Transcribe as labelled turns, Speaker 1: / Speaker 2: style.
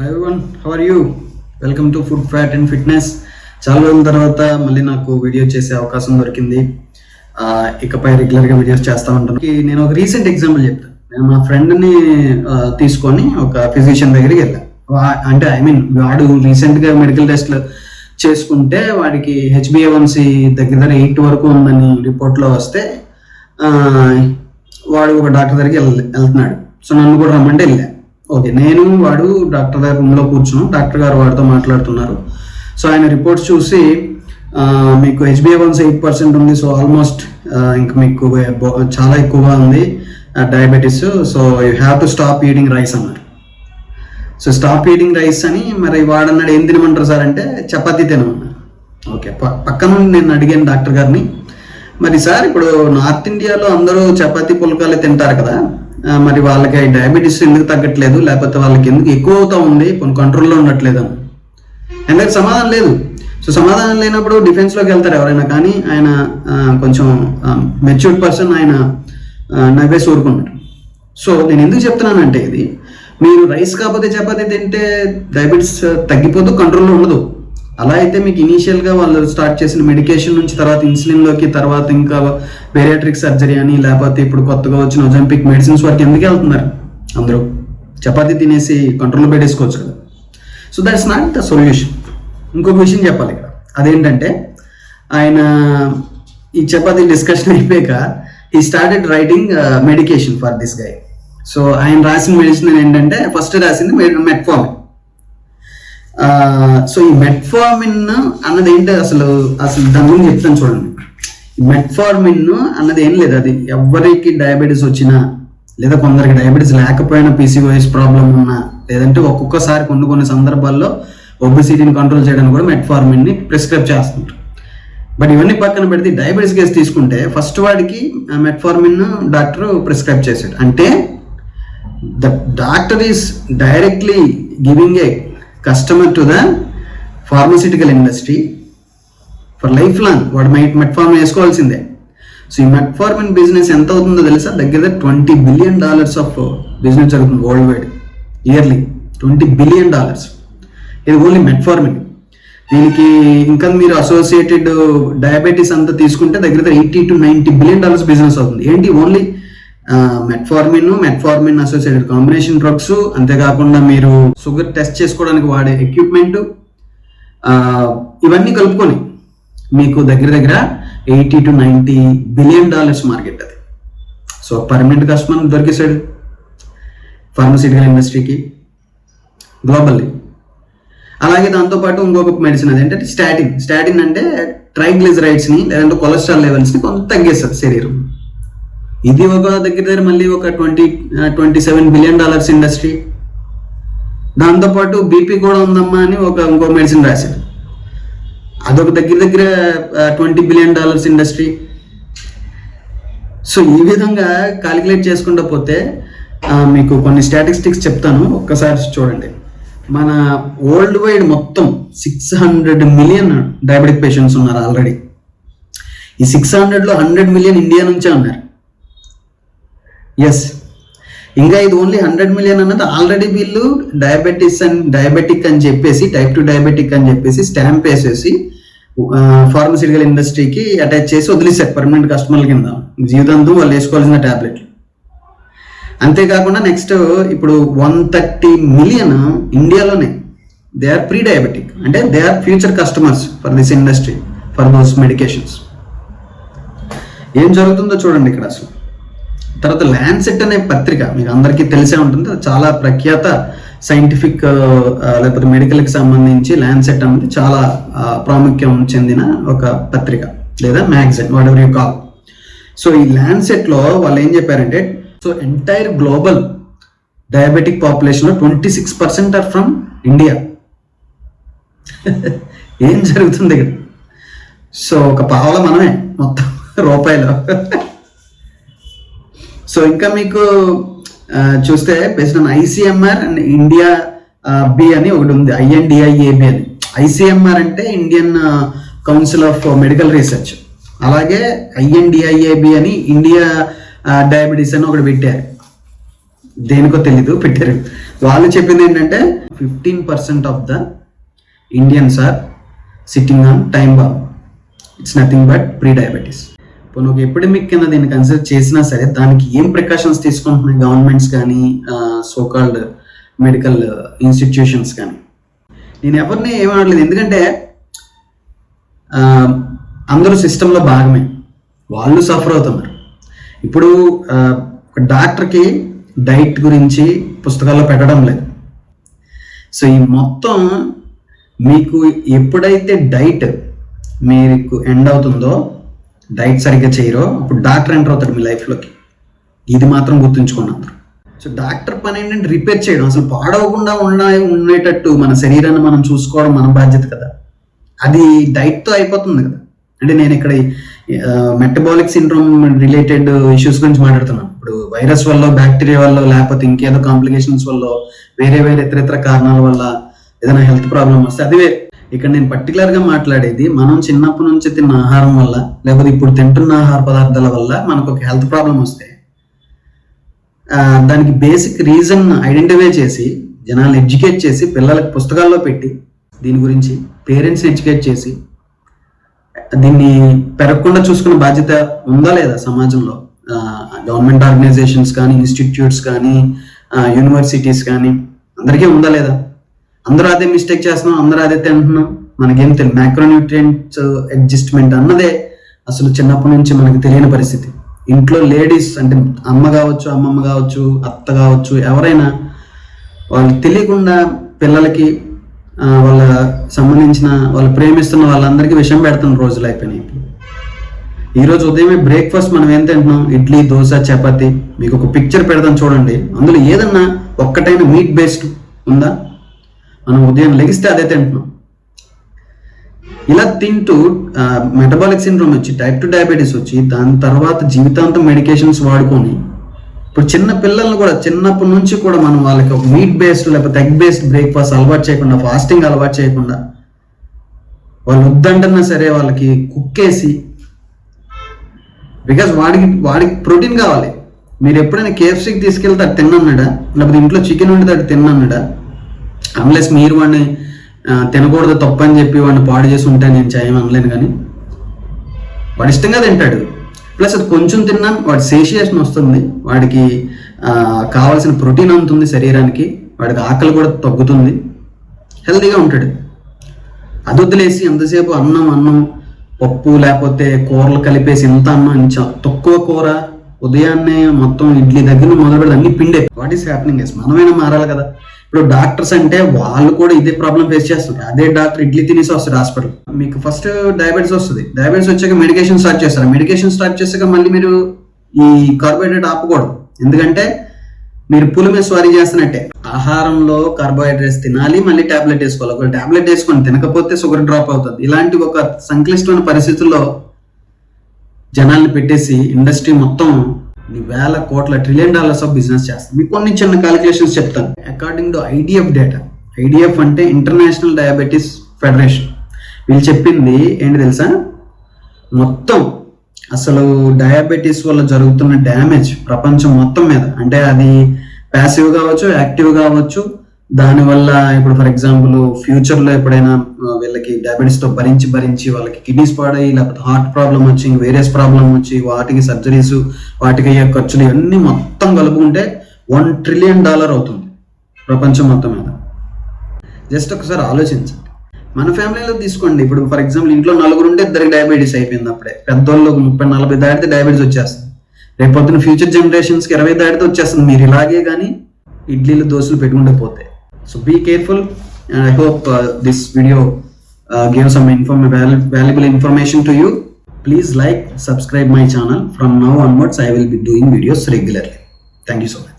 Speaker 1: Hi everyone, how are you? Welcome to food fat and fitness. చాలా రోజుల తర్వాత మళ్ళీ నాకు వీడియో చేసే అవకాశం దొరికింది. ఇకపై రెగ్యులర్గా వీడియోస్ చేస్తూ ఉంటాను. నేను ఒక రీసెంట్ ఎగ్జాంపుల్ చెప్తాను. నేను మా ఫ్రెండ్ని తీసుకొని ఒక ఫిజిషియన్ దగ్గరికి వెళ్ళాను. అంటే వాడు రీసెంట్గా మెడికల్ టెస్ట్లు చేసుకుంటే వాడికి HbA1c దగ్గర 8 వరకు ఉందని రిపోర్ట్లో వస్తే వాడు ఒక డాక్టర్ దగ్గరికి వెళ్తున్నాడు. సో నన్ను కూడా రమ్మంటే వెళ్ళా. ఓకే, నేను వాడు డాక్టర్ గారి రూమ్లో కూర్చున్నాం. డాక్టర్ గారు వాడితో మాట్లాడుతున్నారు. సో ఆయన రిపోర్ట్స్ చూసి మీకు HbA1c 8% ఉంది. సో ఆల్మోస్ట్ ఇంకా మీకు చాలా ఎక్కువగా ఉంది diabetes. So you have to stop eating rice అన్నారు. సో స్టాప్ ఈటింగ్ రైస్ అని మరి వాడన్నాడు. ఏం తినమంటారు సార్ అంటే చపాతీ తినమన్నారు. ఓకే, పక్కన నేను అడిగాను డాక్టర్ గారిని, మరి సార్ ఇప్పుడు నార్త్ ఇండియాలో అందరూ చపాతీ పుల్కాలే తింటారు కదా, మరి వాళ్ళకి డయాబెటీస్ ఎందుకు తగ్గట్లేదు, లేకపోతే వాళ్ళకి ఎందుకు ఎక్కువ అవుతా ఉంది, కొన్ని కంట్రోల్లో ఉండట్లేదు అని. ఎందుకు సమాధానం లేదు. సో సమాధానం లేనప్పుడు డిఫెన్స్లోకి వెళ్తారు ఎవరైనా. కానీ ఆయన కొంచెం మెచ్యూర్డ్ పర్సన్, ఆయన నవ్వేసి ఊరుకున్నాడు. సో నేను ఎందుకు చెప్తున్నానంటే, ఇది మీరు రైస్ కాకపోతే చపాతీ తింటే డయాబెటీస్ తగ్గిపోదు, కంట్రోల్లో ఉండదు. అలా అయితే మీకు ఇనీషియల్గా వాళ్ళు స్టార్ట్ చేసిన మెడికేషన్ నుంచి తర్వాత ఇన్సులిన్లోకి, తర్వాత ఇంకా బేరియాట్రిక్ సర్జరీ అని, లేకపోతే ఇప్పుడు కొత్తగా వచ్చిన ఒజంపిక్ మెడిసిన్స్ వరకు ఎందుకు వెళ్తున్నారు? అందరూ చపాతీ తినేసి కంట్రోల్లో పెట్టేసుకోవచ్చు కదా. So that's not the solution. ఇంకొక విషయం చెప్పాలి ఇక్కడ. అదేంటంటే, ఆయన ఈ చపాతీ డిస్కషన్ అయిపోయాక he started writing medication for this guy. So ఆయన రాసిన మెడిసిన్ ఏంటంటే, ఫస్ట్ రాసింది మెట్ఫార్మిన్. సో ఈ మెట్ఫార్మిన్ అన్నది ఏంటి అసలు దాని గురించి చెప్తాను చూడండి. మెట్ఫార్మిన్ అన్నది ఏం లేదు, అది ఎవరికి డయాబెటీస్ వచ్చినా, లేదా కొందరికి డయాబెటీస్ లేకపోయినా, PCOS ప్రాబ్లం ఉన్నా, లేదంటే ఒక్కొక్కసారి కొన్ని సందర్భాల్లో ఒబెసిటీని కంట్రోల్ చేయడానికి కూడా మెట్ఫార్మిన్ని ప్రిస్క్రైబ్ చేస్తుంటారు. బట్ ఇవన్నీ పక్కన పెడితే డయాబెటీస్ కేసు తీసుకుంటే ఫస్ట్ వాడికి మెట్ఫార్మిన్ డాక్టర్ ప్రిస్క్రైబ్ చేశాడు. అంటే the doctor is directly giving a customer to the pharmaceutical industry for life long. వాడు మెట్ఫార్మిన్ వేసుకోవాల్సిందే. సో ఈ మెట్ఫార్మిన్ బిజినెస్ ఎంత అవుతుందో తెలుసా? దగ్గర $20 బిలియన్ ఆఫ్ బిజినెస్ జరుగుతుంది వరల్డ్ వైడ్ ఇయర్లీ. $20 బిలియన్. ఇది ఓన్లీ మెట్ఫార్మిన్. దీనికి ఇంకా మీరు అసోసియేటెడ్ డయాబెటీస్ అంతా తీసుకుంటే దగ్గర $80 to $90 బిలియన్ బిజినెస్ అవుతుంది. ఏంటి? Only metformin associated combination drugs, అంతేకాకుండా మీరు షుగర్ టెస్ట్ చేసుకోవడానికి వాడే ఎక్విప్మెంట్, ఇవన్నీ కలుపుకొని మీకు దగ్గర $80 to $90 బిలియన్ మార్కెట్ అది. సో పర్మనెంట్ కస్టమర్ దొరికేసాడు ఫార్మస్యూటికల్ ఇండస్ట్రీకి గ్లోబల్లీ. అలాగే దాంతోపాటు ఇంకొక మెడిసిన్ అదేంటంటే స్టాటిన్ అంటే ట్రైగ్లిజరైడ్స్ని, లేదంటే కొలెస్ట్రాల్ లెవెల్స్ని కొంత తగ్గిస్తుంది శరీరం. ఇది ఒక దగ్గర మళ్ళీ ఒక $27 బిలియన్ ఇండస్ట్రీ. దాంతోపాటు బీపీ కూడా ఉందమ్మా అని ఇంకో మెడిసిన్ రాశారు. అదొక దగ్గర $20 బిలియన్ ఇండస్ట్రీ. సో ఈ విధంగా కాలిక్యులేట్ చేసుకుంటూ పోతే మీకు కొన్ని స్టాటిస్టిక్స్ చెప్తాను, ఒక్కసారి చూడండి. మన వరల్డ్ వైడ్ మొత్తం 600 మిలియన్ డయాబెటిక్ పేషెంట్స్ ఉన్నారు ఆల్రెడీ. ఈ 600లో 100 మిలియన్ ఇండియా నుంచే ఉన్నారు. ఎస్, ఇంకా ఇది ఓన్లీ 100 మిలియన్ అన్నది ఆల్రెడీ వీళ్ళు డయాబెటిక్ అని చెప్పేసి, టైప్ 2 డయాబెటిక్ అని చెప్పేసి స్టాంప్ వేసేసి ఫార్మస్యూటికల్ ఇండస్ట్రీకి అటాచ్ చేసి వదిలేశారు పర్మనెంట్ కస్టమర్ల కింద. జీవితాంతం వాళ్ళు వేసుకోవాల్సిన టాబ్లెట్లు. అంతేకాకుండా నెక్స్ట్ ఇప్పుడు 130 మిలియన్ ఇండియాలోనే దే ఆర్ ప్రీ డయాబెటిక్. అంటే they are future customers for this industry, for those medications. ఏం జరుగుతుందో చూడండి ఇక్కడ అసలు. తర్వాత ల్యాన్సెట్ అనే పత్రిక మీకు అందరికీ తెలిసే ఉంటుంది. చాలా ప్రఖ్యాత సైంటిఫిక్ లేకపోతే మెడికల్కి సంబంధించి ల్యాన్సెట్ అనేది చాలా ప్రాముఖ్యం చెందిన ఒక పత్రిక లేదా magazine, whatever you call. So ఈ ల్యాన్సెట్లో వాళ్ళు ఏం చెప్పారంటే, సో ఎంటైర్ గ్లోబల్ డయాబెటిక్ పాపులేషన్లో 26% ఆర్ ఫ్రమ్ ఇండియా. ఏం జరుగుతుంది ఇక్కడ? సో ఒక పావల మనమే మొత్తం రూపాయలు. సో ఇంకా మీకు చూస్తే based on ICMR and India B అని ఒకటి ఉంది, INDIAB అని. ICMR అంటే Indian Council of Medical Research. అలాగే INDIAB అని ఇండియా డయాబెటీస్ అని ఒకటి పెట్టారు. దేనికో తెలీదు పెట్టారు. వాళ్ళు చెప్పింది ఏంటంటే 15% of the Indians are sitting on time bomb. It's nothing but pre diabetes. ఇప్పుడు ఒక ఎపిడమిక్ కింద దీన్ని కన్సిడర్ చేసినా సరే దానికి ఏం ప్రికాషన్స్ తీసుకుంటున్నాయి గవర్నమెంట్స్ కానీ సోకాల్డ్ మెడికల్ ఇన్స్టిట్యూషన్స్ కానీ. నేను ఎవరిని ఏమనట్లేదు, ఎందుకంటే అందరూ సిస్టంలో భాగమే, వాళ్ళు సఫర్ అవుతున్నారు. ఇప్పుడు ఒక డాక్టర్కి డైట్ గురించి పుస్తకాల్లో పెట్టడం లేదు. సో ఈ మొత్తం మీకు ఎప్పుడైతే డైట్ మీకు ఎండ్ అవుతుందో, డైట్ సరిగ్గా చేయరో, అప్పుడు డాక్టర్ ఎంటర్ అవుతాడు మీ లైఫ్లోకి. ఇది మాత్రం గుర్తుంచుకోండి అందరూ. సో డాక్టర్ పని ఏంటంటే రిపేర్ చేయడం, అసలు పాడవకుండా ఉండేటట్టు మన శరీరాన్ని మనం చూసుకోవడం మన బాధ్యత కదా. అది డైట్తో అయిపోతుంది కదా. అంటే నేను ఇక్కడ మెటబాలిక్ సిండ్రోమ్ రిలేటెడ్ ఇష్యూస్ గురించి మాట్లాడుతున్నాను. ఇప్పుడు వైరస్ వల్ల, బ్యాక్టీరియా వల్ల, లేకపోతే ఇంకేదో కాంప్లికేషన్స్ వల్ల, వేరే ఇతర కారణాల వల్ల ఏదైనా హెల్త్ ప్రాబ్లం వస్తే అది వేరే. ఇక్కడ నేను పర్టికులర్గా మాట్లాడేది మనం చిన్నప్పటి నుంచి తిన్న ఆహారం వల్ల, లేకపోతే ఇప్పుడు తింటున్న ఆహార పదార్థాల వల్ల మనకు ఒక హెల్త్ ప్రాబ్లం వస్తే దానికి బేసిక్ రీజన్ ఐడెంటిఫై చేసి జనాలను ఎడ్యుకేట్ చేసి పిల్లలకు పుస్తకాల్లో పెట్టి దీని గురించి పేరెంట్స్ని ఎడ్యుకేట్ చేసి దీన్ని పెరగకుండా చూసుకునే బాధ్యత ఉందా లేదా సమాజంలో? గవర్నమెంట్ ఆర్గనైజేషన్స్ కానీ, ఇన్స్టిట్యూట్స్ కానీ, యూనివర్సిటీస్ కానీ అందరికీ ఉందా లేదా? అందరూ అదే మిస్టేక్ చేస్తున్నాం, అందరూ అదే తింటున్నాం, మనకేం తెలియదు. మైక్రోన్యూట్రియంట్స్ అడ్జస్ట్మెంట్ అన్నదే అసలు చిన్నప్పటి నుంచి మనకు తెలియని పరిస్థితి. ఇంట్లో లేడీస్ అంటే అమ్మ కావచ్చు, అమ్మమ్మ కావచ్చు, అత్త కావచ్చు, ఎవరైనా వాళ్ళు తెలియకుండా పిల్లలకి వాళ్ళ సంబంధించిన వాళ్ళు ప్రేమిస్తున్న వాళ్ళందరికీ విషయం పెడుతున్న రోజులు అయిపోయినాయి. ఈరోజు ఉదయమే బ్రేక్ఫాస్ట్ మనం ఏం తింటున్నాం? ఇడ్లీ, దోశ, చపాతి. మీకు ఒక పిక్చర్ పెడతాం చూడండి, అందులో ఏదన్నా ఒక్కటైనా మీట్ బేస్డ్ ఉందా? మనం ఉదయం లెగిస్తే అదే తింటున్నాం. ఇలా తింటూ మెటబాలిక్ సిండ్రోమ్ వచ్చి, టైప్ 2 డయాబెటీస్ వచ్చి, దాని తర్వాత జీవితాంతం మెడికేషన్స్ వాడుకొని, ఇప్పుడు చిన్న పిల్లల్ని కూడా చిన్నప్పటి నుంచి కూడా మనం వాళ్ళకి ఒక మీట్ బేస్డ్ లేకపోతే ఎగ్ బేస్డ్ బ్రేక్ఫాస్ట్ అలవాటు చేయకుండా, ఫాస్టింగ్ అలవాటు చేయకుండా, వాళ్ళు వద్దంటున్నా సరే వాళ్ళకి కుక్కేసి, బికాజ్ వాడికి ప్రోటీన్ కావాలి. మీరు ఎప్పుడైనా KFCకి తీసుకెళ్తే అది తిన్నన్నాడా? లేకపోతే ఇంట్లో చికెన్ వండితే అది తిన్నన్నాడా? అన్లెస్ మీరు వాడిని తినకూడదు తప్పు అని చెప్పి వాడిని పాడు చేసి ఉంటే నేను చేయమనలేను, కానీ వాడు ఇష్టంగా తింటాడు. ప్లస్ అది కొంచెం తిన్నా వాడి సేషియేషన్ వస్తుంది, వాడికి కావాల్సిన ప్రోటీన్ అందుతుంది శరీరానికి, వాడికి ఆకలి కూడా తగ్గుతుంది, హెల్తీగా ఉంటాడు. అది వదిలేసి ఎంతసేపు అన్నం పప్పు లేకపోతే కూరలు కలిపేసి ఇంత అన్నం, తక్కువ కూర, ఉదయాన్నే మొత్తం ఇడ్లీ దగ్గర మొదలు పెడితే అన్ని పిండే. What is happening? మనమైనా మారాలి కదా. ఇప్పుడు డాక్టర్స్ అంటే వాళ్ళు కూడా ఇదే ప్రాబ్లం ఫేస్ చేస్తారు. అదే డాక్టర్ ఇడ్లీ తినేసి వస్తారు హాస్పిటల్. మీకు ఫస్ట్ డయాబెటీస్ వస్తుంది, డయాబెటీస్ వచ్చాక మెడికేషన్ స్టార్ట్ చేస్తారు. మెడికేషన్ స్టార్ట్ చేసాక మళ్ళీ మీరు ఈ కార్బోహైడ్రేట్ ఆపకూడదు, ఎందుకంటే మీరు పులి మీద స్వారీ చేస్తున్నట్టే. ఆహారంలో కార్బోహైడ్రేట్స్ తినాలి, మళ్ళీ టాబ్లెట్ వేసుకోవాలి. ఒకవేళ టాబ్లెట్ వేసుకొని తినకపోతే షుగర్ డ్రాప్ అవుతుంది. ఇలాంటి ఒక సంక్లిష్టమైన పరిస్థితుల్లో జనాల్ని పెట్టేసి ఇండస్ట్రీ మొత్తం వేల కోట్ల $1 trillion ఆఫ్ బిజినెస్ చేస్తుంది. మీకు కొన్ని చిన్న క్యాలిక్యులేషన్స్ చెప్తాను. According to IDF data, IDF అంటే ఇంటర్నేషనల్ డయాబెటీస్ ఫెడరేషన్, వీళ్ళు చెప్పింది ఏంటి తెలుసా? మొత్తం అసలు డయాబెటీస్ వల్ల జరుగుతున్న డ్యామేజ్ ప్రపంచం మొత్తం మీద, అంటే అది ప్యాసివ్ కావచ్చు, యాక్టివ్ కావచ్చు. దానివల్ల ఇప్పుడు ఫర్ ఎగ్జాంపుల్ ఫ్యూచర్లో ఎప్పుడైనా వీళ్ళకి డయాబెటీస్తో భరించి వాళ్ళకి కిడ్నీస్ పాడయి, లేకపోతే హార్ట్ ప్రాబ్లం వచ్చి, వేరియస్ ప్రాబ్లం వచ్చి, వాటికి సర్జరీస్, వాటికి అయ్యే ఖర్చులు ఇవన్నీ మొత్తం కలుపుకుంటే $1 trillion అవుతుంది ప్రపంచం మొత్తం మీద. జస్ట్ ఒకసారి ఆలోచించండి. మన ఫ్యామిలీలో తీసుకోండి, ఇప్పుడు ఫర్ ఎగ్జాంపుల్ ఇంట్లో 4 ఉంటే 2 డయాబెటీస్ అయిపోయింది. అప్పుడే పెద్దోళ్ళు 30-40 దాటితే డయాబెటీస్ వచ్చేస్తుంది. రేపు పొద్దున ఫ్యూచర్ జనరేషన్స్కి 20 దాటితే వచ్చేస్తుంది. మీరు ఇలాగే కానీ ఇడ్లీలు, దోశలు పెట్టుకుంటే పోతాయి. So be careful, and I hope this video gave some valuable information to you. Please like, subscribe my channel. From now onwards I will be doing videos regularly. Thank you so much.